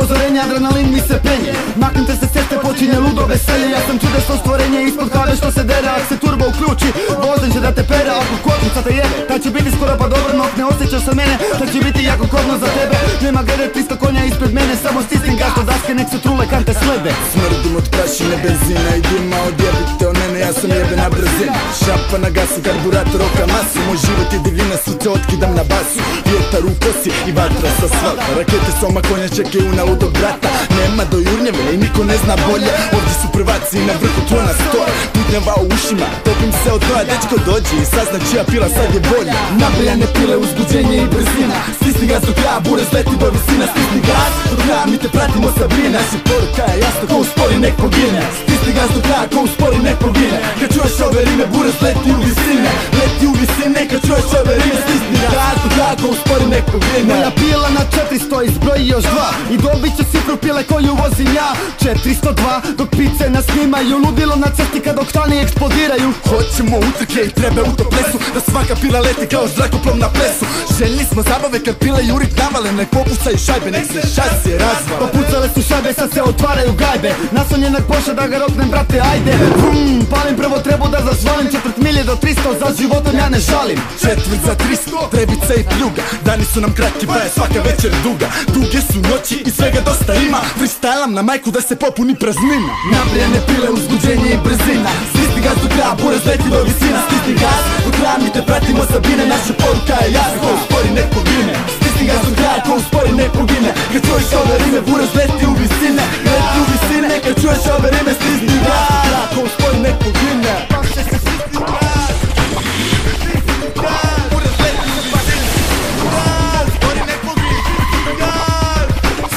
upozorenje, adrenalin mi se penje. Maknite se ceste, počinje ludo veselje. Ja sam čudesno stvorenje, ispod kave što se dere. Ak se turbo uključi, vozen će da te pere. Ako kotnica te jebe, ta će biti skoro pa dobro. Nok ne osjećaš sa mene, ta će biti jako kodno za tebe. Nema glede 300 konja ispred mene, samo stisnim gas do daske, nek se trule kante slede. Smrdim od prašine, benzina i dima. Odjebite o mene, ja sam jebena brzina. Šapa na gasu, karburator oka masu. Moj život je divljina, suce otkidam na basu. Vjetar u kosi i vatra sa svalta. Rakete soma konja čekaju na ludog brata. Nema do jurnjeve i niko ne zna bolje. Ovdje su prvaci i na vrhu trona stoje. Putnjava u ušima, topim se od doja. Dečko dođe i sazna čija pila sad je bolja. Nabrijane pile, uzbuđenje i brzina. Stisni gas do kraja, burez leti do visina. Stisni gas do kraja, mi te pratimo sa brine. Naša poruka je jasno, ko uspori nek pogine. Stisni gas do kraja, ko uspori nek pogine. Kad čuješ ove rime, burez leti u visine. Leti u visine, kad čuješ ove rime. Stisni gas do kraja, ko uspori nek pogine. Moja pila na 400 izbroji još 2 i dobit će cifru pile koju vozim ja. 402, dok pice nas snimaju. Ludilo na cesti kad oktani eksplodiraju. Hoćemo utrke i trebe u toplesu. Da svaka pila leti kao zrakoplov na plesu. Željni smo zabave kad pile jurik navale. Nek popucaju šajbe, nek se šasije razvale. Popucale su šajbe, sad se otvaraju gajbe. Naslonjenak poša da ga roknem, brate, ajde. Palim prvo trebu da zazvalim. 4 milje do 300, za životom ja ne žalim. 4 za 300, trebica i pljuga. Dani su nam kratki pa je svaka večer duga. Duge su noći i svega dosta ima. Freestylam na majku da se popuni praznina. Nabrijane pile, uzbuđenje i brzina. Stisni gas do kraja, burez leti do visina. Stisni gas do kraja, mi te pratimo sa bine. Naša poruka je jasna, ko uspori nek pogine. Stisni gas do kraja, ko uspori nek pogine. Kad čuješ ove rime, burez leti u visine. Leti u visine, kad čuješ ove rime. Stisni gas do kraja, ko uspori nek pogine.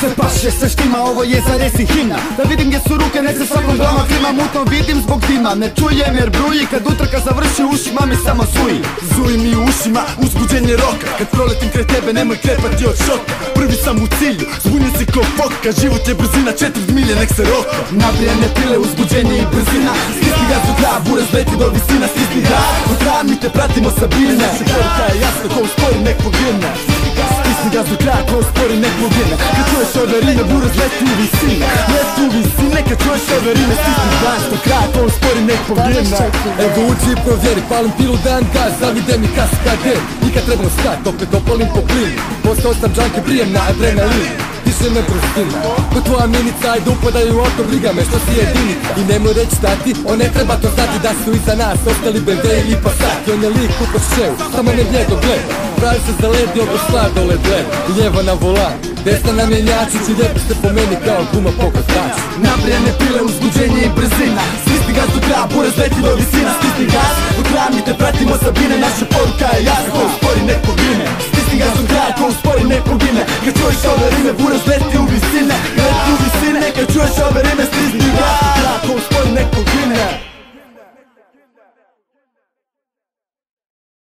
Sve paše, sve štima, ovo je za resi himna. Da vidim gdje su ruke, nek se svakom glama klima. Mutno vidim zbog dima, ne čujem jer bruji. Kad utrka završi, ušima mi samo zuji. Zuji mi u ušima, uzbuđenje roka. Kad proletim kraj tebe, nemoj krepati od šoka. Prvi sam u cilju, zbunjen si ko foka. Život je brzina, 4 milje, nek se roka. Nabrijane pile, uzbuđenje i brzina. Stisni gas do kraja, burez leti do visina. Stisni gas do kraja, mi te pratimo sa bine. Naša poruka je jasna, ko uspori nek pogine. Stisni gas do kraja, ko uspori nek pogine. Kad čuješ ove rime, burez leti u visine. Leti u visine, kad čuješ ove rime. Stisni gas do kraja, ko uspori nek pogine. Evo uđi i provjeri, palim pilu dan gaz, zavide mi kaskader. I kad trebam stat, opet opalim po plin. Postao sam džanke, prijem na adrenalin. Diše me brzina, ko tvoja minica, ajde upadaju u auto, briga me što si jedinica. I nemoj reći stati, on ne treba to znati da su iza nas ostali BD i Passat. I on je lik u Porscheu, samo ne njego gleda. Pravi se zaledi, oko sladoled gleda. Lijevo na volan, desna na mjenjačić i lijepi ste po meni kao guma pokotač. Nabrijane pile, uzbuđenje i brzina. Stisni gas do kraja, burez leti do visina. Stisni gas do kraja, mi te pratimo sa bine. Naša poruka je jasna, ko uspori nek pogine. Stisni gas do kraja, ko uspori nek pogine. Kad čuješ ove rime, burez leti u visina.